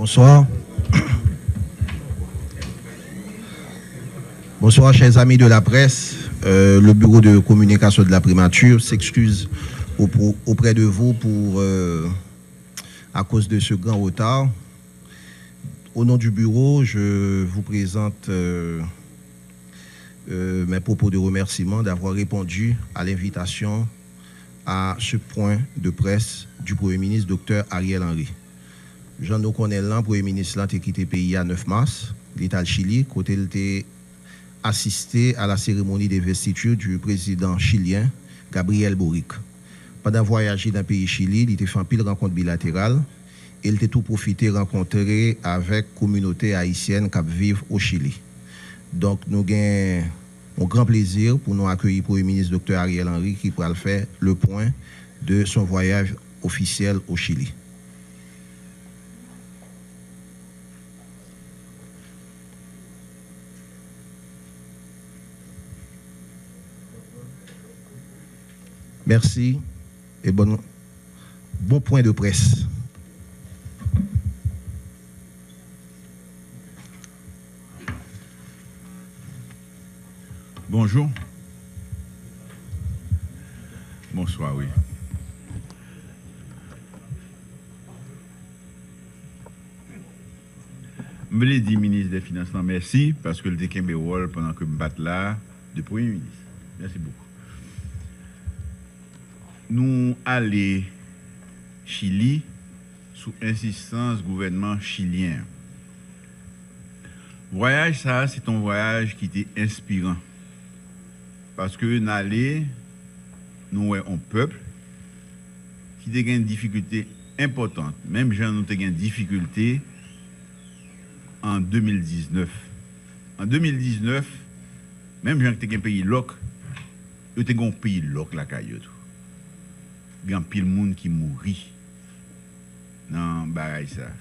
Bonsoir. Bonsoir, chers amis de la presse. Le bureau de communication de la primature s'excuse auprès de vous à cause de ce grand retard. Au nom du bureau, je vous présente mes propos de remerciement d'avoir répondu à l'invitation à ce point de presse du Premier ministre, Dr. Ariel Henry. Jean-Nous connaît l'an, Premier ministre, qui a quitté le pays à 9 mars, l'État du Chili, côté il était assisté à la cérémonie d'investiture du président chilien, Gabriel Boric. Pendant voyager dans le pays Chili, il était fait un pile rencontre bilatérale et il était tout profité rencontrer avec la communauté haïtienne qui vivent au Chili. Donc, nous avons un grand plaisir pour nous accueillir le Premier ministre Dr. Ariel Henry qui pourra faire le point de son voyage officiel au Chili. Merci et bon point de presse. Bonjour. Bonsoir, oui. Je me dit ministre des Finances, merci, parce que le déquembe rôle pendant que je me batte là, de Premier ministre. Merci beaucoup. Nous allons Chili sous insistance du gouvernement chilien. Voyage, ça, c'est un voyage qui était inspirant. Parce que nous allons, nous avons un peuple qui a une difficulté importante. Même gens nous avons une difficulté en 2019. En 2019, même gens qui ont un pays loc, ils ont un pays loc la caillou. Il y a pile monde qui mourit dans bagaille ça.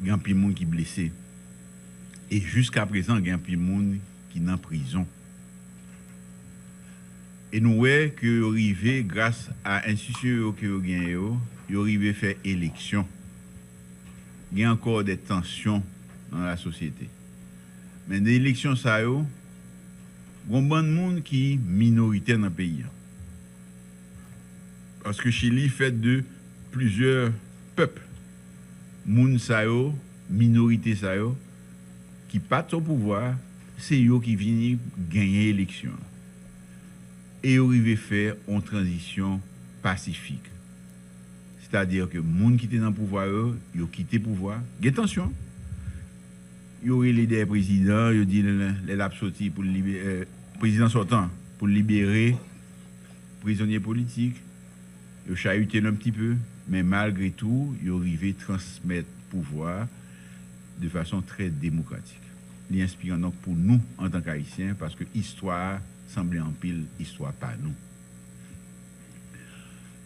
Il y a pile monde qui blessé. Et jusqu'à présent, il y a pile monde qui est en prison. Et nous voyons que arrivé grâce à l'institution que vous gagnez, vous arrivez à faire élection. Il y a encore des tensions dans la société. Mais dans l'élection ça il y a un bon monde qui est minoritaire dans le pays. Parce que Chili fait de plusieurs peuples. Moun sa yo, minorité sa yo, qui pas au pouvoir, c'est eux qui viennent gagner l'élection. Et ils arrivent à faire une transition pacifique. C'est-à-dire que les gens qui étaient dans le pouvoir, ils ont quitté le pouvoir. Attention, ils ont les des présidents, ils ont dit les lapsotis pour libérer, président sortant, pour libérer prisonniers politiques. Ils ont chahuté un petit peu, mais malgré tout, ils ont arrivé à transmettre le pouvoir de façon très démocratique. C'est inspirant donc pour nous en tant qu'Haïtiens, parce que l'histoire semblait en pile, histoire pas nous.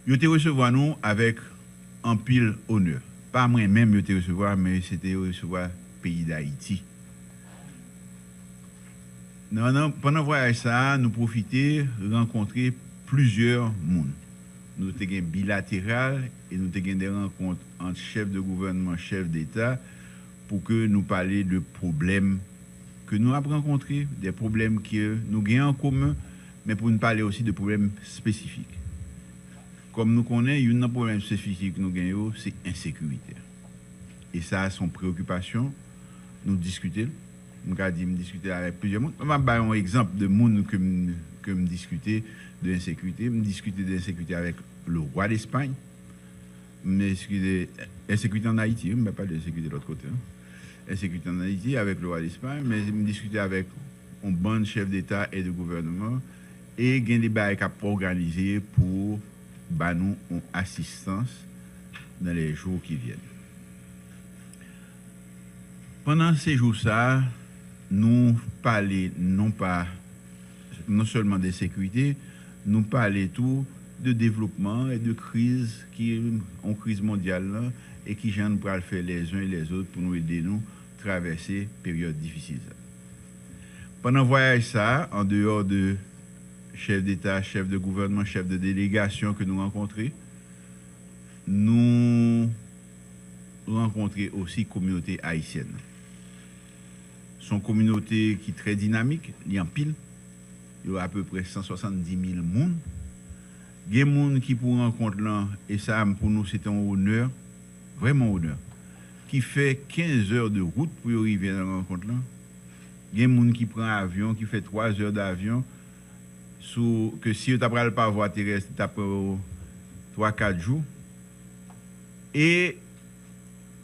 Ils ont été recevoir nous avec en pile honneur. Pas moi-même, ils ont été recevoir, mais c'était recevoir le pays d'Haïti. Pendant le voyage, nous profitons de rencontrer plusieurs mondes. Nous avons un bilatéral et nous avons des rencontres entre chefs de gouvernement, chefs d'État, pour que nous parlions de problèmes que nous avons rencontrés, des problèmes que nous gagnons en commun, mais pour nous parler aussi de problèmes spécifiques. Comme nous connaissons, il y a un problème spécifique que nous gagnons, c'est l'insécurité. Et ça, son préoccupation, nous discutons. Nous avons discuté avec plusieurs gens. Je vais vous donner un exemple de monde que je discutais de l'insécurité. Je discutais de l'insécurité avec le roi d'Espagne. Je discutais de l'insécurité en Haïti. Je ne vais pas de l'insécurité de l'autre côté. L'insécurité en Haïti avec le roi d'Espagne. Mais je discutais avec un bon chef d'État et de gouvernement. Et il y a des bails organisés pour nous une assistance dans les jours qui viennent. Pendant ces jours-là, nous parlons non seulement de sécurité, nous parlons tout de développement et de crise qui est une crise mondiale là, et qui nous pourra faire les uns et les autres pour nous aider nous traverser une période difficile. Pendant le voyage ça, en dehors de chefs d'État, chefs de gouvernement, chefs de délégation que nous rencontrons, nous rencontré aussi communauté haïtienne. Son communauté qui est très dynamique, il y a en pile. Il y a à peu près 170 000 personnes. Il y a des gens qui pour rencontrer là, et ça pour nous c'est un honneur, vraiment honneur, qui fait 15 heures de route pour arriver à la rencontre là. Il y a des gens qui prend avion, qui fait 3 heures d'avion, que si tu n'as pas voie terrestre, tu as 3-4 jours. Et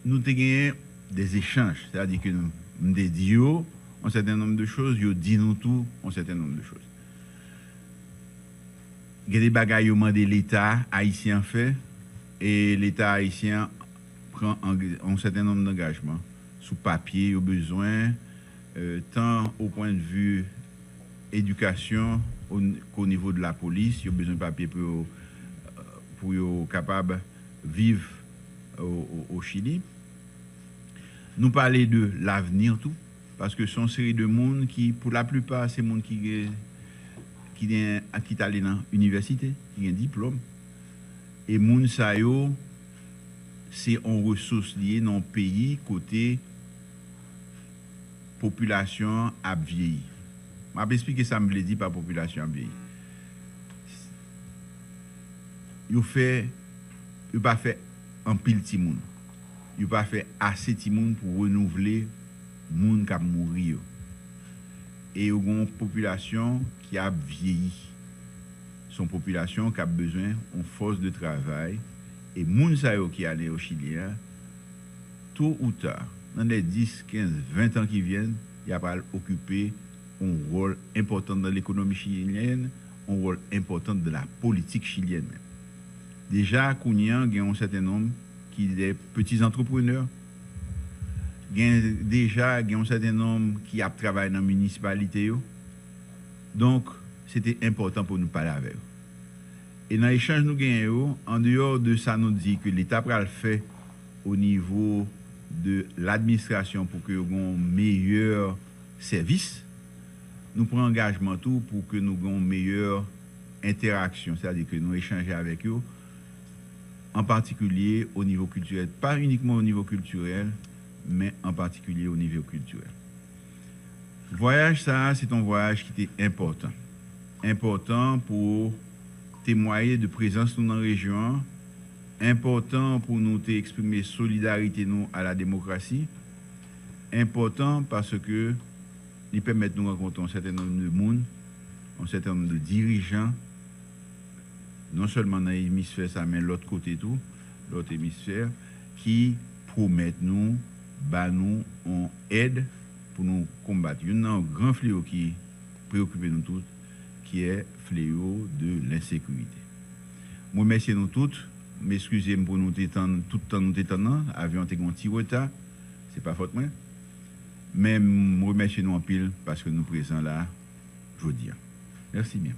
nous avons gagné des échanges, c'est-à-dire que nous avons dit un certain nombre de choses, nous dit nous tout un certain nombre de choses. Il y a des bagailles que l'État haïtien fait, et l'État haïtien prend un certain nombre d'engagements sous papier, au besoin, tant au point de vue éducation qu'au niveau de la police, il y a besoin de papier pour être capable de vivre au Chili. Nous parler de l'avenir tout, parce que sont une série de monde qui, pour la plupart, c'est monde qui est allé dans l'université, qui a un diplôme. Et moun sa yo, c'est une ressource liée dans le pays côté population a vieilli. Je vais expliquer ça, me le dit par population a vieilli. Yo pas fait un pile ti moun. Yo pas fait assez ti moun pour renouveler moun qui a mouri. Et yo une population qui a vieilli. Son population qui a besoin d'une force de travail. Et moun sa yo qui allait au Chili, tôt ou tard, dans les 10, 15, 20 ans qui viennent, il va occuper un rôle important dans l'économie chilienne, un rôle important de la politique chilienne. Déjà, Kounian, il y a un certain nombre qui sont des petits entrepreneurs. Déjà, il y a un certain nombre qui a travaillé dans la municipalité. Donc, c'était important pour nous parler avec eux. Et dans l'échange nous gagnons, en dehors de ça, nous dit que l'État va le faire au niveau de l'administration pour que nous ayons un meilleur service. Nous prenons engagement tout pour que nous ayons une meilleure interaction, c'est-à-dire que nous échangeons avec eux, en particulier au niveau culturel, pas uniquement au niveau culturel, mais en particulier au niveau culturel. Le voyage, ça, c'est un voyage qui était important. Important pour témoigner de présence dans la région, important pour nous exprimer solidarité nous à la démocratie, important parce que il permet de nous rencontrer un certain nombre de monde, un certain nombre de dirigeants, non seulement dans l'hémisphère ça, mais l'autre côté tout, l'autre hémisphère, qui promettent nous, nous en aide pour nous combattre. Il y a un grand fléau qui préoccupe nous tous, qui est fléau de l'insécurité. Je remercie nous toutes, m'excusez-moi pour nous détendre, tout le temps nous détendre, avion un petit retard, c'est pas faute moi. Mais je remercie nous en pile parce que nous présents là, je veux dire. Merci bien.